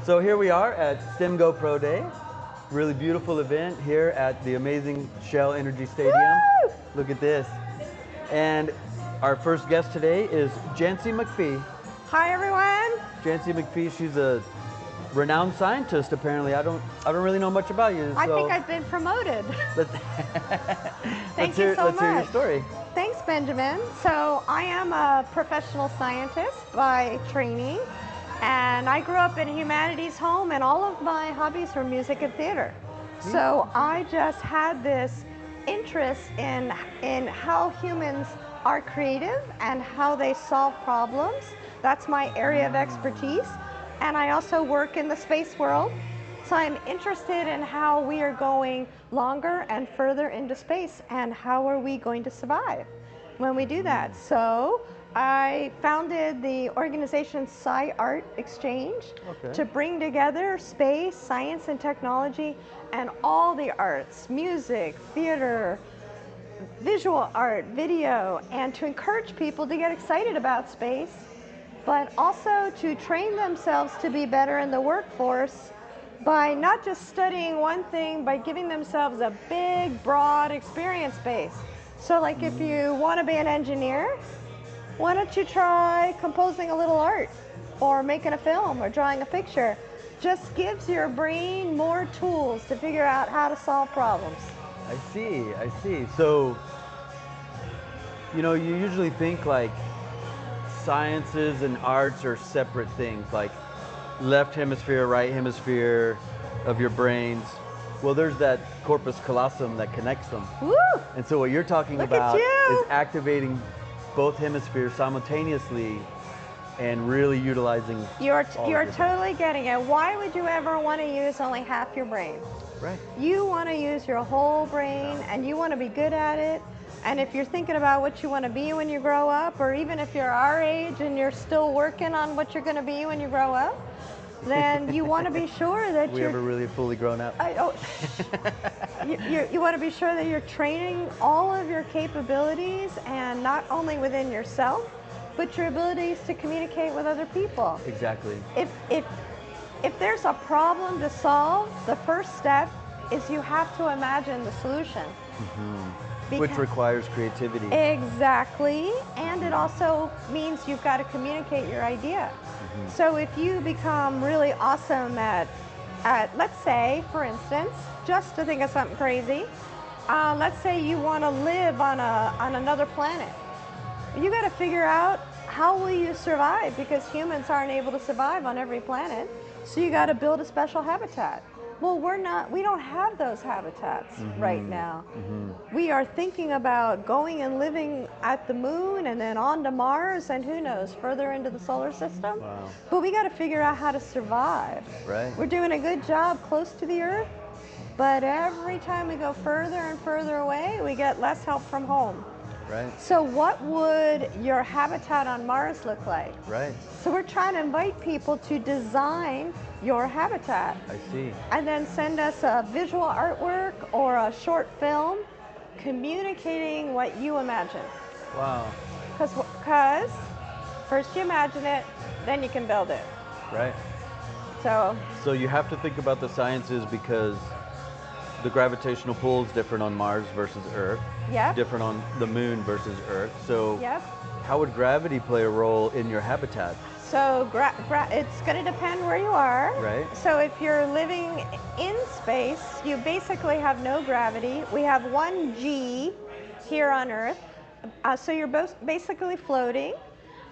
So here we are at STEMGO Pro Day. Really beautiful event here at the amazing Shell Energy Stadium. Woo! Look at this. And our first guest today is Jancy McPhee. Hi everyone. Jancy McPhee, she's a renowned scientist apparently. I don't really know much about you. I think I've been promoted. Thank you so let's much. hear your story. Thanks, Benjamin. So I am a professional scientist by training, and I grew up in a humanities home, and all of my hobbies were music and theater. So I just had this interest in how humans are creative and how they solve problems. That's my area of expertise. And I also work in the space world. So I'm interested in how we are going longer and further into space, and how are we going to survive when we do that. So I founded the organization Sci-Art Exchange to bring together space, science and technology, and all the arts, music, theater, visual art, video, and to encourage people to get excited about space, but also to train themselves to be better in the workforce by not just studying one thing, by giving themselves a big, broad experience base. So like if you want to be an engineer, why don't you try composing a little art or making a film or drawing a picture? Just gives your brain more tools to figure out how to solve problems. I see. So, you know, you usually think like sciences and arts are separate things, like left hemisphere, right hemisphere of your brains. Well, there's that corpus callosum that connects them. Woo! And so what you're talking Look about at you. is activating both hemispheres simultaneously and really utilizing You're all of your totally getting it. Why would you ever want to use only half your brain? Right. You want to use your whole brain, and you want to be good at it. And if you're thinking about what you want to be when you grow up, or even if you're our age and you're still working on what you're going to be when you grow up, then you want to be sure that we ever really fully grown up. You want to be sure that you're training all of your capabilities, and not only within yourself, but your abilities to communicate with other people. Exactly. If there's a problem to solve, the first step is you have to imagine the solution. Which requires creativity. Exactly, and it also means you've got to communicate your idea. So if you become really awesome at, let's say, for instance, just to think of something crazy, let's say you want to live on another planet. You got to figure out how will you survive, because humans aren't able to survive on every planet. So you got to build a special habitat. Well, we don't have those habitats right now. We are thinking about going and living at the moon, and then on to Mars, and who knows, further into the solar system. Wow. But we got to figure out how to survive. Right. We're doing a good job close to the Earth, but every time we go further and further away, we get less help from home. Right. So what would your habitat on Mars look like? Right. So we're trying to invite people to design your habitat. I see. And then send us a visual artwork or a short film communicating what you imagine. Wow. Because first you imagine it, then you can build it. Right. So you have to think about the sciences, because the gravitational pull is different on Mars versus Earth. Yep. Different on the moon versus Earth. So Yep. how would gravity play a role in your habitat? So it's going to depend where you are. Right. So if you're living in space, you basically have no gravity. We have 1 g here on Earth. So you're both basically floating.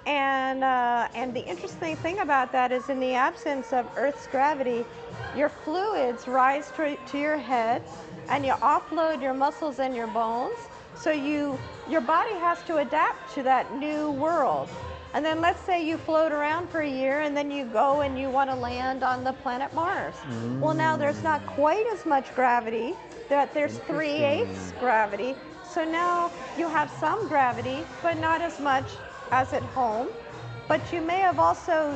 And the interesting thing about that is, in the absence of Earth's gravity, your fluids rise to your head, and you offload your muscles and your bones. So your body has to adapt to that new world. And then let's say you float around for a year, and then you go and you want to land on the planet Mars. Well, now there's not quite as much gravity, that there's 3/8 gravity. So now you have some gravity, but not as much as at home. But you may have also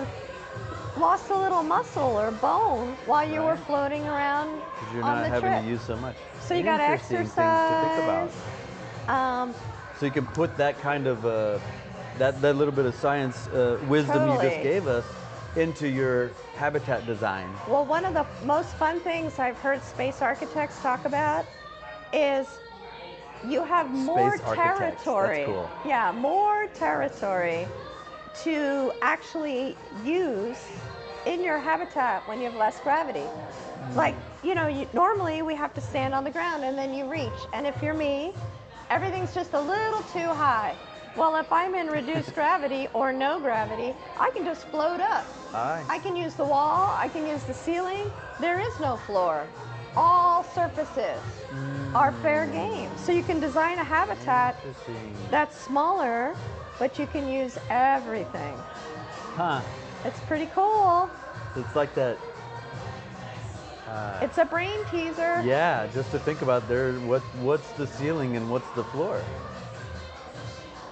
lost a little muscle or bone while you were floating around on the trip. Because you're not having to use so much. So you got to exercise. Things to think about. So you can put that kind of that little bit of science wisdom you just gave us into your habitat design? Well, one of the most fun things I've heard space architects talk about is you have more Space architects, territory. that's cool. Yeah, more territory to actually use in your habitat when you have less gravity. Like, normally we have to stand on the ground and then you reach. And if you're me, everything's just a little too high. Well, if I'm in reduced gravity or no gravity, I can just float up. Aye. I can use the wall, I can use the ceiling. There is no floor. All surfaces are fair game. So you can design a habitat Interesting. that's smaller, but you can use everything. Huh. It's pretty cool. It's like that. It's a brain teaser. Yeah, just to think about there, what's the ceiling and what's the floor?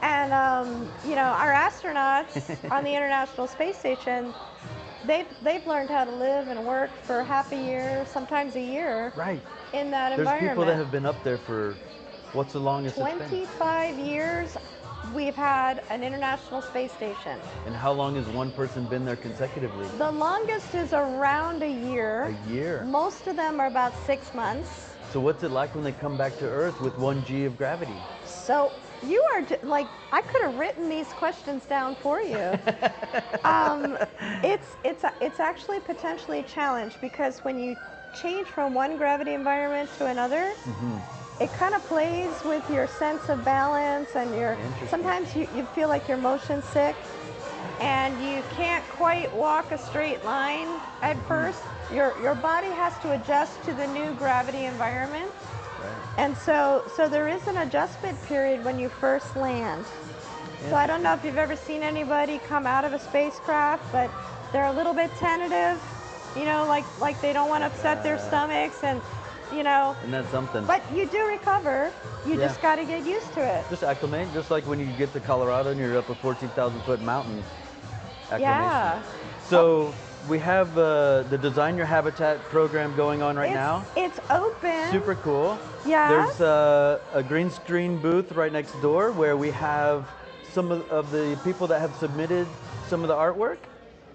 And our astronauts on the International Space Station, they've learned how to live and work for half a year, sometimes a year, Right. in that There's environment. people that have been up there for what's the longest it's been? 25 years we've had an International Space Station. And how long has one person been there consecutively? The longest is around a year. A year. Most of them are about 6 months. So what's it like when they come back to Earth with 1 G of gravity? So you are like, I could have written these questions down for you. It's actually potentially a challenge because when you change from one gravity environment to another, it kind of plays with your sense of balance and sometimes you feel like you're motion sick and you can't quite walk a straight line at first. Your body has to adjust to the new gravity environment. Right. And so there is an adjustment period when you first land. So I don't know if you've ever seen anybody come out of a spacecraft, but they're a little bit tentative, like they don't want to upset their stomachs and. And that's something. But you do recover. You just got to get used to it. Just acclimate, just like when you get to Colorado and you're up a 14,000-foot mountain. Acclimation. Yeah. So we have the Design Your Habitat program going on right now. It's open. Super cool. Yeah. There's a green screen booth right next door where we have some of the people that have submitted some of the artwork.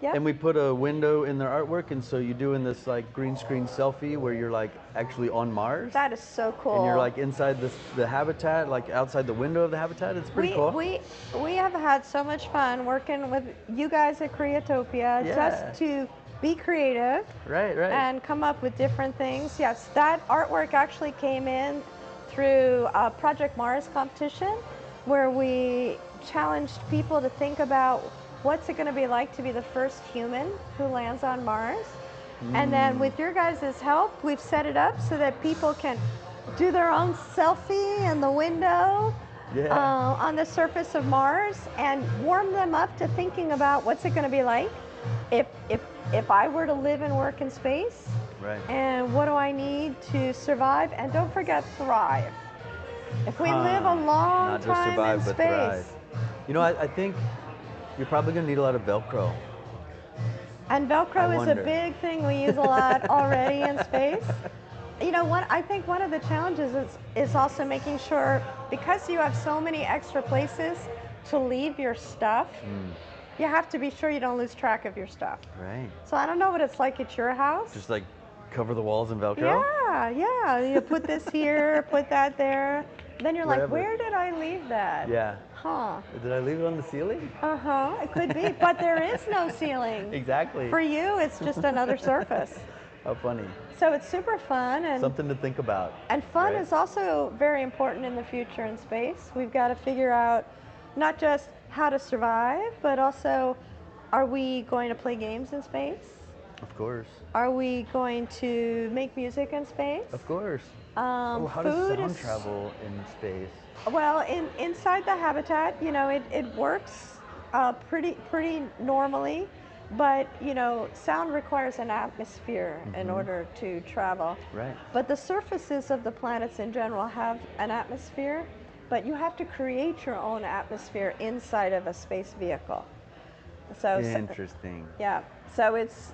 Yep. And we put a window in their artwork, and so you're doing this like green screen selfie where you're like actually on Mars. That is so cool. And you're like inside the habitat, like outside the window of the habitat. It's pretty cool. We have had so much fun working with you guys at Creatopia just to be creative. Right. And come up with different things. Yes, that artwork actually came in through a Project Mars competition where we challenged people to think about what's it going to be like to be the first human who lands on Mars? And then with your guys' help, we've set it up so that people can do their own selfie in the window on the surface of Mars and warm them up to thinking about what's it going to be like if I were to live and work in space. Right. And what do I need to survive? And don't forget, thrive. If we live a long Not just time survive, in but space. thrive. I think you're probably going to need a lot of Velcro. And Velcro is a big thing we use a lot already in space. I think one of the challenges is also making sure, because you have so many extra places to leave your stuff, you have to be sure you don't lose track of your stuff. Right. So I don't know what it's like at your house. Just like cover the walls in Velcro? Yeah. You put this here, put that there. Then you're Wherever. like, where did I leave that? Yeah. Huh. Did I leave it on the ceiling? It could be, but there is no ceiling. Exactly. For you, it's just another surface. How funny. So it's super fun and something to think about. And fun right? is also very important in the future in space. We've got to figure out not just how to survive, but also, are we going to play games in space? Of course. Are we going to make music in space? Of course. How does sound travel in space? Well, inside the habitat, it works pretty normally, but sound requires an atmosphere in order to travel. Right. But the surfaces of the planets in general have an atmosphere, but you have to create your own atmosphere inside of a space vehicle. So interesting. Yeah. So it's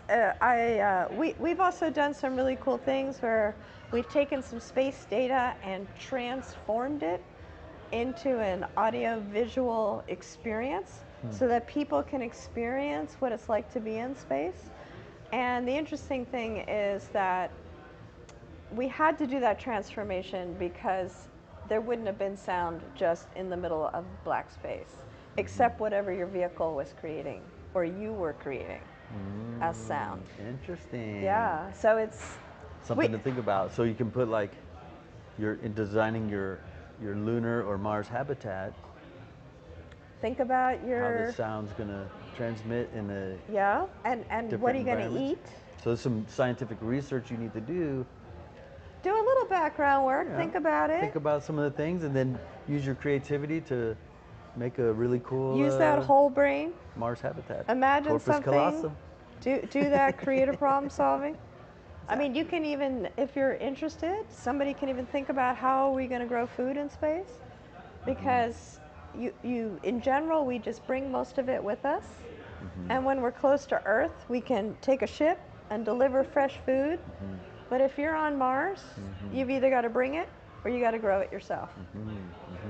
we've also done some really cool things where we've taken some space data and transformed it into an audio-visual experience so that people can experience what it's like to be in space. And the interesting thing is that we had to do that transformation because there wouldn't have been sound just in the middle of black space, except whatever your vehicle was creating or you were creating as sound. Interesting. Yeah, so it's Something to think about. So you can put like, you're in designing your lunar or Mars habitat, think about how your the sound's gonna transmit in a yeah, and what are you going to environments. eat? So there's some scientific research you need to do. Do a little background work. Yeah. Think about it. Think about some of the things, and then use your creativity to make a really cool Use that whole brain. Mars habitat. Imagine Corpus something. callosum. Do that creative problem solving. I mean, you can even, if you're interested, somebody can even think about how are we going to grow food in space, because you in general we just bring most of it with us, and when we're close to Earth, we can take a ship and deliver fresh food. But if you're on Mars, you've either got to bring it or you got to grow it yourself.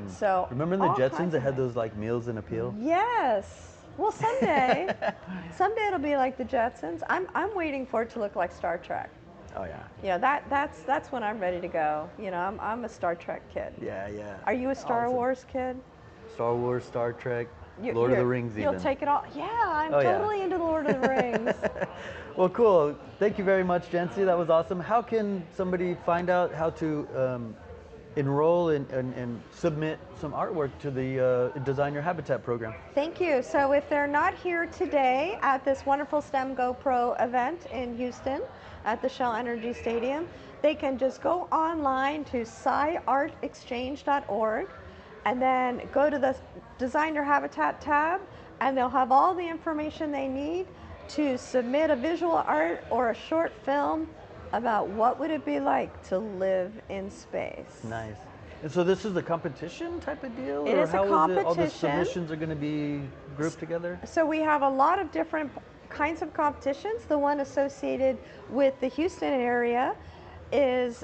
So Remember in the all Jetsons kinds that of had things. those like meals in a peel? Yes. Well, someday, someday it'll be like the Jetsons. I'm waiting for it to look like Star Trek. Oh yeah. You know, that's when I'm ready to go. You know, I'm a Star Trek kid. Yeah, yeah. Are you a Star Awesome. Wars kid? Star Wars, Star Trek, You- Lord of the you're- Rings You'll even. take it all. Yeah, I'm Oh, yeah. totally into the Lord of the Rings. Well, cool. Thank you very much, Jency. That was awesome. How can somebody find out how to enroll and submit some artwork to the Design Your Habitat program? Thank you. So if they're not here today at this wonderful STEM GoPro event in Houston at the Shell Energy Stadium, they can just go online to sciartexchange.org and then go to the Design Your Habitat tab, and they'll have all the information they need to submit a visual art or a short film about what would it be like to live in space. Nice. And so this is a competition type of deal? It or is a how All the competition. submissions are going to be grouped together? So we have a lot of different kinds of competitions. The one associated with the Houston area is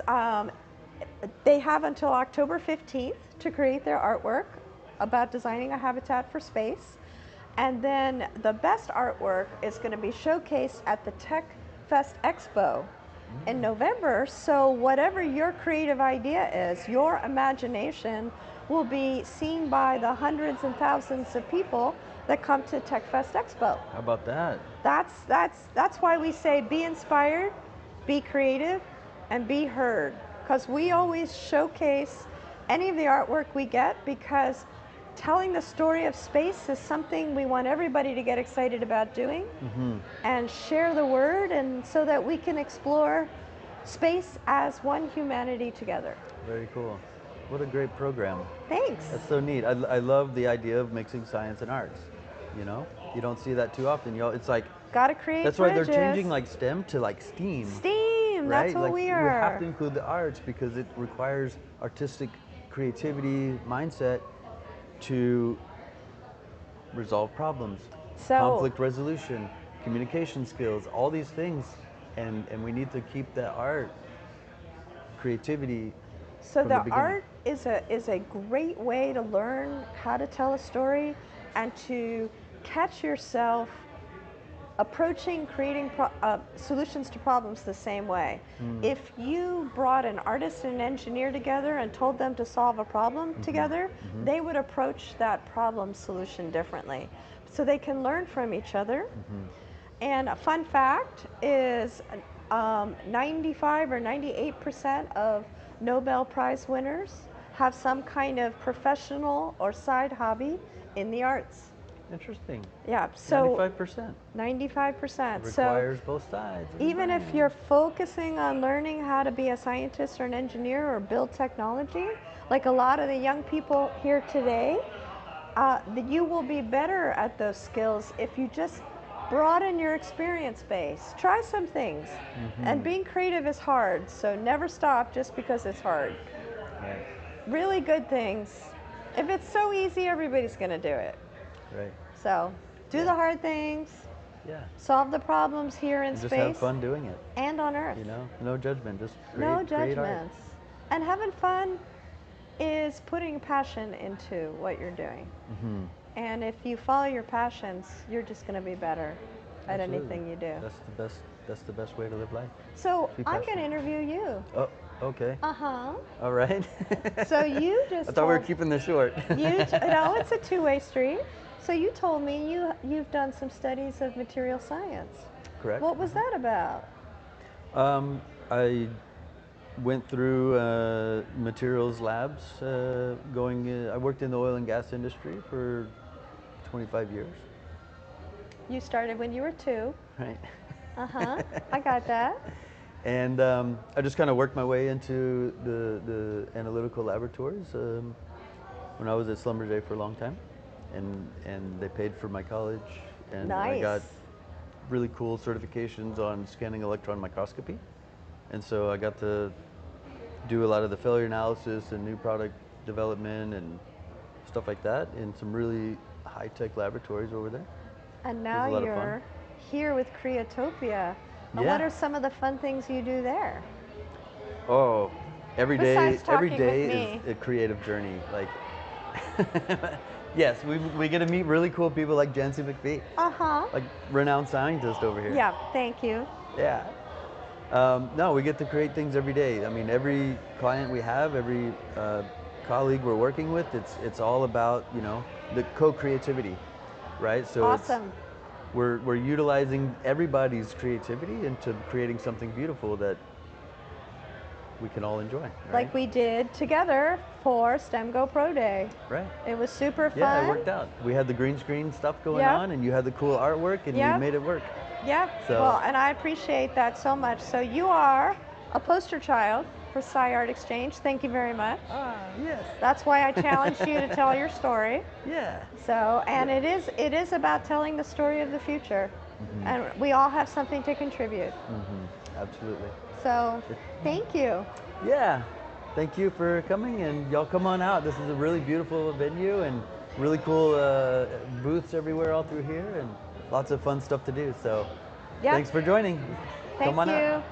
they have until October 15th to create their artwork about designing a habitat for space. And then the best artwork is going to be showcased at the Tech Fest Expo in November. So whatever your creative idea is, your imagination will be seen by the hundreds and thousands of people that come to Tech Fest Expo. How about that? That's why we say be inspired, be creative, and be heard. Because we always showcase any of the artwork we get, because telling the story of space is something we want everybody to get excited about doing and share the word, and so that we can explore space as one humanity together. Very cool. What a great program. Thanks. That's so neat. I love the idea of mixing science and arts. You know, you don't see that too often. You know, it's like, Gotta create that's why bridges. they're changing like STEM to like STEAM. STEAM, Right? that's what like, we We are. have to include the arts because it requires artistic creativity mindset to resolve problems, So- conflict resolution, communication skills, all these things, and we need to keep that art, creativity. So from the the beginning. art is a great way to learn how to tell a story and to catch yourself approaching creating solutions to problems the same way. If you brought an artist and an engineer together and told them to solve a problem together, they would approach that problem solution differently. So they can learn from each other. And a fun fact is 95 or 98% of Nobel Prize winners have some kind of professional or side hobby in the arts. Interesting. Yeah, so 95%. 95%. So Requires both sides. of the even if brain. you're focusing on learning how to be a scientist or an engineer or build technology, like a lot of the young people here today, you will be better at those skills if you just broaden your experience base. Try some things. And being creative is hard, so never stop just because it's hard. Right. Really good things. If it's so easy, everybody's going to do it. Right. So do the hard things, Yeah. solve the problems here in And just space have fun doing it. and on Earth. You know, no judgment. Just create, No create art. judgments. And having fun is putting passion into what you're doing. And if you follow your passions, you're just going to be better at Absolutely. anything you do. That's the best way to live life. So Be I'm going to passionate. interview you. Oh, okay. Uh-huh. All right. So you just I thought we were told- keeping this short. No, it's a two-way street. So you told me you've done some studies of material science. Correct. What was that about? I went through materials labs. I worked in the oil and gas industry for 25 years. You started when you were 2. Right. Uh-huh. I got that. And I just kind of worked my way into the analytical laboratories when I was at Schlumberger for a long time, and they paid for my college, and I got Nice. really cool certifications on scanning electron microscopy, and so I got to do a lot of the failure analysis and new product development and stuff like that in some really high-tech laboratories over there. And was now a lot of fun. you're here with Creatopia. And Yeah. what are some of the fun things you do there? Oh, every Besides talking day with is me. a creative journey. Like, yes, we get to meet really cool people like Jancy McPhee, Uh-huh. like renowned scientist over here. Yeah, thank you. Yeah. No, we get to create things every day. I mean, every client we have, every colleague we're working with, it's all about, you know, the co-creativity, right? So Awesome. we're utilizing everybody's creativity into creating something beautiful that we can all enjoy. Right? Like we did together for STEMGO Pro Day. Right. It was super fun. Yeah, it worked out. We had the green screen stuff going Yep. on, and you had the cool artwork, and Yep. we made it work. Yep. So- Well, and I appreciate that so much. So you are a poster child for SciArt Exchange. Thank you very much. Ah, yes. That's why I challenged you to tell your story. Yeah. So, and it is about telling the story of the future. And we all have something to contribute. Absolutely. So, thank you. Yeah. Thank you for coming, and y'all come on out. This is a really beautiful venue and really cool booths everywhere all through here, and lots of fun stuff to do. So, Yep. thanks for joining. Thank come on you. out.